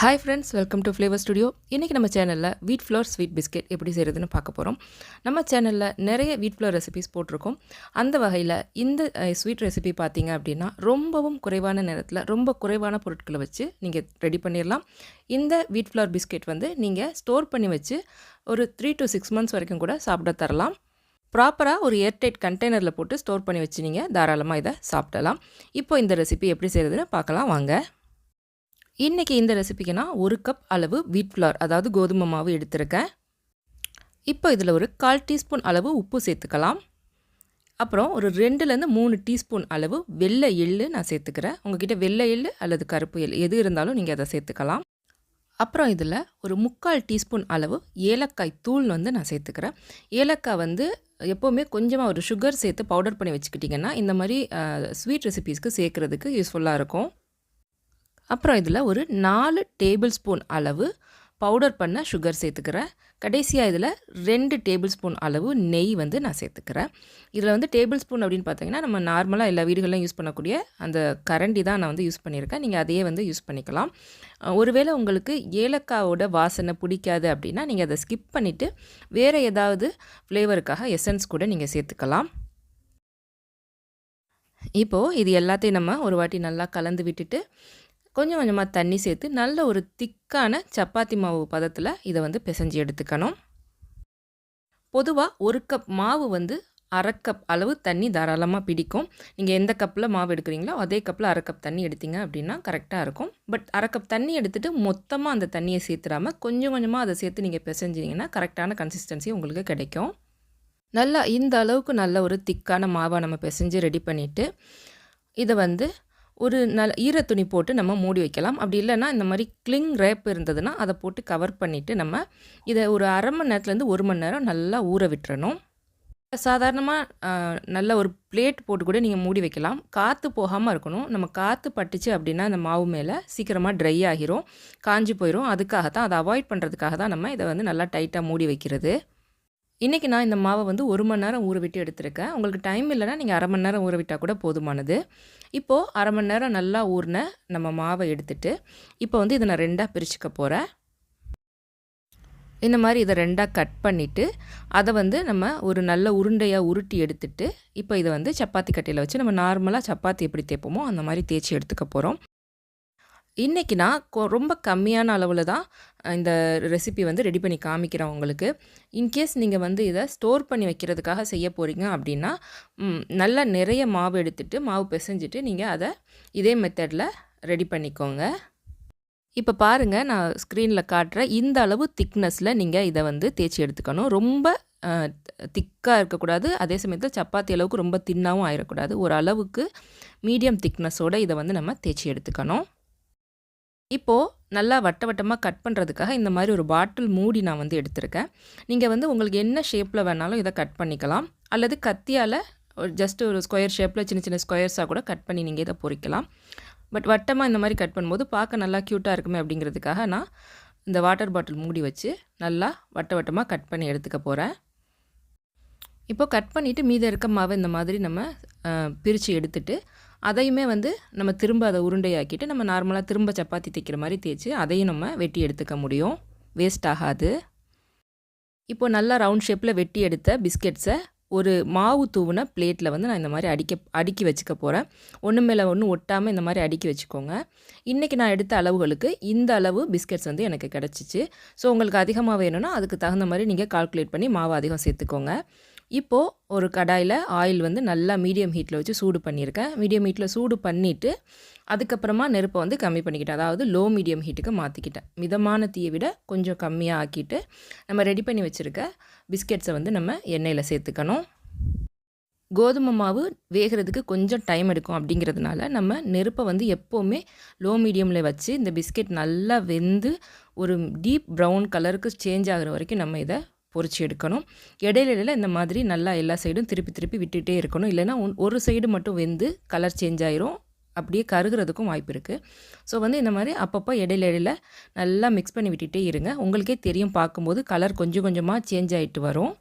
Hi friends, welcome to flavour studio. இன்றைக்கி நம்ம சேனலில் வீட் ஃப்ளவர் ஸ்வீட் பிஸ்கெட் எப்படி செய்கிறதுன்னு பார்க்க போகிறோம். நம்ம சேனலில் நிறைய வீட் ஃப்ளவர் ரெசிபிஸ் போட்டிருக்கோம். அந்த வகையில் இந்த ஸ்வீட் ரெசிபி பார்த்தீங்க அப்படின்னா ரொம்பவும் குறைவான நேரத்தில் ரொம்ப குறைவான பொருட்களை வச்சு நீங்கள் ரெடி பண்ணிடலாம். இந்த வீட் ஃப்ளவர் பிஸ்கெட் வந்து நீங்கள் ஸ்டோர் பண்ணி வச்சு ஒரு 3 to 6 months வரைக்கும் கூட சாப்பிட தரலாம். ப்ராப்பராக ஒரு ஏர்டைட் கண்டெய்னரில் போட்டு ஸ்டோர் பண்ணி வச்சு நீங்கள் தாராளமாக இதை சாப்பிடலாம். இப்போ இந்த ரெசிபி எப்படி செய்கிறதுன்னு பார்க்கலாம் வாங்க. இன்றைக்கி இந்த ரெசிபிக்கு நான் 1 கப் அளவு வீட் ஃப்ளவர், அதாவது கோதுமை மாவு எடுத்திருக்கேன். இப்போ இதில் ஒரு 1/4 டீஸ்பூன் அளவு உப்பு சேர்த்துக்கலாம். அப்புறம் ஒரு 2லேருந்து 3 டீஸ்பூன் அளவு வெள்ளை எள்ளு நான் சேர்த்துக்கிறேன். உங்கள்கிட்ட வெள்ளை எள்ளு அல்லது கருப்பு எள் எது இருந்தாலும் நீங்கள் அதை சேர்த்துக்கலாம். அப்புறம் இதில் ஒரு 3/4 டீஸ்பூன் அளவு ஏலக்காய் தூள் வந்து நான் சேர்த்துக்கிறேன். ஏலக்காய் வந்து எப்போவுமே கொஞ்சமாக ஒரு சுகர் சேர்த்து பவுடர் பண்ணி வச்சுக்கிட்டிங்கன்னா இந்த மாதிரி ஸ்வீட் ரெசிபீஸ்க்கு சேர்க்குறதுக்கு யூஸ்ஃபுல்லாக இருக்கும். அப்புறம் இதில் ஒரு 4 டேபிள் ஸ்பூன் அளவு பவுடர் பண்ண சுகர் சேர்த்துக்கிறேன். கடைசியாக இதில் 2 டேபிள் ஸ்பூன் அளவு நெய் வந்து நான் சேர்த்துக்கிறேன். இதில் வந்து டேபிள் ஸ்பூன் அப்படின்னு பார்த்தீங்கன்னா நம்ம நார்மலாக எல்லா வீடுகளிலும் யூஸ் பண்ணக்கூடிய அந்த கரண்டி தான் நான் வந்து யூஸ் பண்ணியிருக்கேன். நீங்கள் அதையே வந்து யூஸ் பண்ணிக்கலாம். ஒருவேளை உங்களுக்கு ஏலக்காவோட வாசனை பிடிக்காது அப்படின்னா நீங்கள் அதை ஸ்கிப் பண்ணிவிட்டு வேறு ஏதாவது ஃப்ளேவருக்காக எசன்ஸ் கூட நீங்கள் சேர்த்துக்கலாம். இப்போது இது எல்லாத்தையும் நம்ம ஒரு வாட்டி நல்லா கலந்து விட்டுட்டு கொஞ்சம் கொஞ்சமாக தண்ணி சேர்த்து நல்ல ஒரு திக்கான சப்பாத்தி மாவு பதத்தில் இதை வந்து பிசைஞ்சு எடுத்துக்கணும். பொதுவாக 1 கப் மாவு வந்து 1/2 கப் அளவு தண்ணி தாராளமாக பிடிக்கும். நீங்கள் எந்த கப்பில் மாவு எடுக்கிறீங்களோ அதே கப்பில் 1/2 கப் தண்ணி எடுத்தீங்க அப்படின்னா கரெக்டாக இருக்கும். பட் 1/2 கப் தண்ணி எடுத்துகிட்டு மொத்தமாக அந்த தண்ணியை சேர்த்துடாமல் கொஞ்சம் கொஞ்சமாக அதை சேர்த்து நீங்கள் பிசைஞ்சிங்கன்னா கரெக்டான கன்சிஸ்டன்சி உங்களுக்கு கிடைக்கும். நல்லா இந்த அளவுக்கு நல்ல ஒரு திக்கான மாவை நம்ம பிசைஞ்சு ரெடி பண்ணிவிட்டு இதை வந்து ஒரு நல்ல ஈரத்துணி போட்டு நம்ம மூடி வைக்கலாம். அப்படி இல்லைன்னா இந்த மாதிரி கிளிங் ரேப் இருந்ததுன்னா அதை போட்டு கவர் பண்ணிவிட்டு நம்ம இதை ஒரு 1/2 மணி நேரத்துலேருந்து 1 மணி நேரம் நல்லா ஊற விட்டுறணும். சாதாரணமாக நல்ல ஒரு பிளேட் போட்டு கூட நீங்கள் மூடி வைக்கலாம். காற்று போகாமல் இருக்கணும். நம்ம காற்று பட்டுச்சு அப்படின்னா அந்த மாவு மேலே சீக்கிரமாக ட்ரை ஆகிரும், காஞ்சி போயிடும். அதுக்காக தான், அதை அவாய்ட் பண்ணுறதுக்காக தான் நம்ம இதை வந்து நல்லா டைட்டாக மூடி வைக்கிறது. இன்றைக்கி நான் இந்த மாவை வந்து 1 மணி நேரம் ஊற விட்டு எடுத்திருக்கேன். உங்களுக்கு டைம் இல்லைனா நீங்கள் 1/2 மணி நேரம் ஊற விட்டால் கூட போதுமானது. இப்போது 1/2 மணி நேரம் நல்லா ஊறின நம்ம மாவை எடுத்துட்டு இப்போ வந்து இதை நான் 2ஆக பிரிச்சுக்க போகிறேன். இந்த மாதிரி இதை 2ஆக கட் பண்ணிவிட்டு அதை வந்து நம்ம ஒரு நல்ல உருண்டையாக உருட்டி எடுத்துட்டு இப்போ இதை வந்து சப்பாத்தி கட்டையில் வச்சு நம்ம நார்மலாக சப்பாத்தி எப்படி தேய்ப்போமோ அந்த மாதிரி தேய்ச்சி எடுத்துக்க போகிறோம். இன்றைக்கி நான் ரொம்ப கம்மியான அளவில் தான் இந்த ரெசிபி வந்து ரெடி பண்ணி காமிக்கிறேன் உங்களுக்கு. இன்கேஸ் நீங்கள் வந்து இதை ஸ்டோர் பண்ணி வைக்கிறதுக்காக செய்ய போகிறீங்க அப்படின்னா நல்லா நிறைய மாவு எடுத்துகிட்டு மாவு பிசைஞ்சிட்டு நீங்கள் அதை இதே மெத்தடில் ரெடி பண்ணிக்கோங்க. இப்போ பாருங்கள், நான் ஸ்க்ரீனில் காட்டுறேன். இந்த அளவு திக்னஸில் நீங்கள் இதை வந்து தேய்ச்சி எடுத்துக்கணும். ரொம்ப திக்காக இருக்கக்கூடாது, அதே சமயத்தில் சப்பாத்தி அளவுக்கு ரொம்ப தின்னாகவும் ஆயிடக்கூடாது. ஒரு அளவுக்கு மீடியம் திக்னஸோடு இதை வந்து நம்ம தேய்ச்சி எடுத்துக்கணும். இப்போது நல்லா வட்ட வட்டமாக கட் பண்ணுறதுக்காக இந்த மாதிரி ஒரு பாட்டில் மூடி நான் வந்து எடுத்திருக்கேன். நீங்கள் வந்து உங்களுக்கு என்ன ஷேப்பில் வேணாலும் இதை கட் பண்ணிக்கலாம், அல்லது கத்தியால் ஜஸ்ட் ஒரு ஸ்கொயர் ஷேப்பில் சின்ன சின்ன ஸ்கொயர்ஸாக கூட கட் பண்ணி நீங்கள் இதை பொரிக்கலாம். பட் வட்டமாக இந்த மாதிரி கட் பண்ணும்போது பார்க்க நல்லா க்யூட்டாக இருக்குமே அப்படிங்கிறதுக்காக நான் இந்த வாட்டர் பாட்டில் மூடி வச்சு நல்லா வட்ட வட்டமாக கட் பண்ணி எடுத்துக்க போகிறேன். இப்போது கட் பண்ணிவிட்டு மீதி இருக்க மாவை இந்த மாதிரி நம்ம பிரித்து எடுத்துட்டு அதையுமே வந்து நம்ம திரும்ப அதை உருண்டையாக்கிட்டு நம்ம நார்மலாக திரும்ப சப்பாத்தி தைக்கிற மாதிரி தேய்ச்சி அதையும் நம்ம வெட்டி எடுத்துக்க முடியும், வேஸ்ட் ஆகாது. இப்போது நல்லா ரவுண்ட் ஷேப்பில் வெட்டி எடுத்த பிஸ்கெட்ஸை ஒரு மாவு தூவின பிளேட்டில் வந்து நான் இந்த மாதிரி அடுக்கி வச்சுக்க போகிறேன். ஒன்று மேலே ஒன்று ஒட்டாமல் இந்த மாதிரி அடுக்கி வச்சுக்கோங்க. இன்றைக்கி நான் எடுத்த அளவுகளுக்கு இந்த அளவு பிஸ்கெட்ஸ் வந்து எனக்கு கிடச்சிச்சு. ஸோ உங்களுக்கு அதிகமாக வேணும்னா அதுக்கு தகுந்த மாதிரி நீங்கள் கால்குலேட் பண்ணி மாவு அதிகம் சேர்த்துக்கோங்க. இப்போது ஒரு கடாயில் ஆயில் வந்து நல்லா மீடியம் ஹீட்டில் வச்சு சூடு பண்ணியிருக்கேன். மீடியம் ஹீட்டில் சூடு பண்ணிவிட்டு அதுக்கப்புறமா நெருப்பை வந்து கம்மி பண்ணிக்கிட்டேன், அதாவது லோ மீடியம் ஹீட்டுக்கு மாற்றிக்கிட்டேன். மிதமான தீயை விட கொஞ்சம் கம்மியாக ஆக்கிட்டு நம்ம ரெடி பண்ணி வச்சுருக்க பிஸ்கெட்ஸை வந்து நம்ம எண்ணெயில் சேர்த்துக்கணும். கோதுமை மாவு வேகிறதுக்கு கொஞ்சம் டைம் எடுக்கும் அப்படிங்கிறதுனால நம்ம நெருப்பை வந்து எப்போவுமே லோ மீடியமில் வச்சு இந்த பிஸ்கெட் நல்லா வெந்து ஒரு டீப் ப்ரௌன் கலருக்கு சேஞ்ச் ஆகிற வரைக்கும் நம்ம இதை பொரிச்சு எடுக்கணும். இடையில இந்த மாதிரி நல்லா எல்லா சைடும் திருப்பி திருப்பி விட்டுகிட்டே இருக்கணும். இல்லைனா ஒரு சைடு மட்டும் வெந்து கலர் சேஞ்ச் ஆயிரும், அப்படியே கருகிறதுக்கும் வாய்ப்பு இருக்குது. ஸோ வந்து இந்த மாதிரி அப்பப்போ இடையில நல்லா மிக்ஸ் பண்ணி விட்டுகிட்டே இருங்க. உங்களுக்கே தெரியும், பார்க்கும்போது கலர் கொஞ்சம் கொஞ்சமாக சேஞ்ச் ஆகிட்டு வரும்.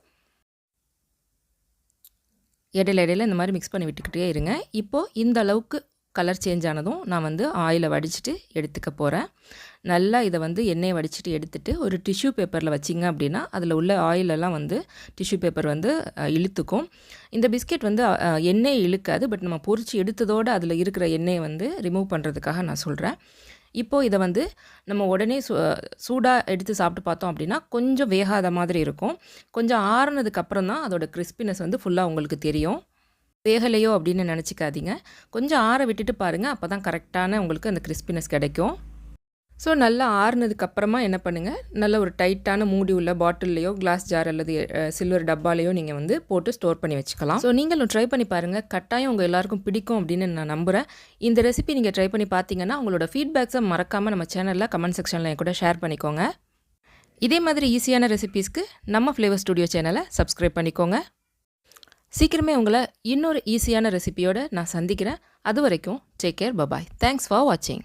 இடையில இந்த மாதிரி மிக்ஸ் பண்ணி விட்டுக்கிட்டே இருங்க. இப்போது இந்த அளவுக்கு கலர் சேஞ்ச் ஆனதும் நான் வந்து ஆயிலை வடிச்சிட்டு எடுத்துக்க போகிறேன். நல்லா இதை வந்து எண்ணெயை வடிச்சிட்டு எடுத்துட்டு ஒரு டிஷ்யூ பேப்பரில் வச்சிங்க அப்படின்னா அதில் உள்ள ஆயிலெல்லாம் வந்து டிஷ்யூ பேப்பர் வந்து இழுத்துக்கும். இந்த பிஸ்கெட் வந்து எண்ணெயை இழுக்காது. பட் நம்ம பொரிச்சு எடுத்ததோடு அதில் இருக்கிற எண்ணெயை வந்து ரிமூவ் பண்ணுறதுக்காக நான் சொல்கிறேன். இப்போது இதை வந்து நம்ம உடனே சூடாக எடுத்து சாப்பிட்டு பார்த்தோம் அப்படின்னா கொஞ்சம் வேகாத மாதிரி இருக்கும். கொஞ்சம் ஆறுனதுக்கப்புறம் தான் அதோட கிறிஸ்பினஸ் வந்து ஃபுல்லாக உங்களுக்கு தெரியும். வேகலையோ அப்படின்னு நினச்சிக்காதீங்க. கொஞ்சம் ஆற விட்டுட்டு பாருங்கள். அப்போ தான் கரெக்டான உங்களுக்கு அந்த கிறிஸ்பினஸ் கிடைக்கும். ஸோ நல்லா ஆறுனதுக்கப்புறமா என்ன பண்ணுங்கள், நல்ல ஒரு டைட்டான மூடி உள்ள பாட்டில்லையோ கிளாஸ் ஜார் அல்லது சில்வர் டப்பாலையோ நீங்கள் வந்து போட்டு ஸ்டோர் பண்ணி வச்சுக்கலாம். ஸோ நீங்களும் ட்ரை பண்ணி பாருங்கள். கட்டாயம் உங்கள் எல்லாருக்கும் பிடிக்கும் அப்படின்னு நான் நம்புகிறேன். இந்த ரெசிபி நீங்கள் ட்ரை பண்ணி பார்த்தீங்கன்னா உங்களோட ஃபீட்பேக்ஸை மறக்காமல் நம்ம சேனலில் கமெண்ட் செக்ஷனில் என் கூட ஷேர் பண்ணிக்கோங்க. இதே மாதிரி ஈஸியான ரெசிபீஸ்க்கு நம்ம ஃப்ளேவர் ஸ்டுடியோ சேனலை சப்ஸ்கிரைப் பண்ணிக்கோங்க. சீக்கிரமே உங்களை இன்னொரு ஈஸியான ரெசிபியோடு நான் சந்திக்கிறேன். அது வரைக்கும் take care, bye bye. Thanks for வாட்சிங்.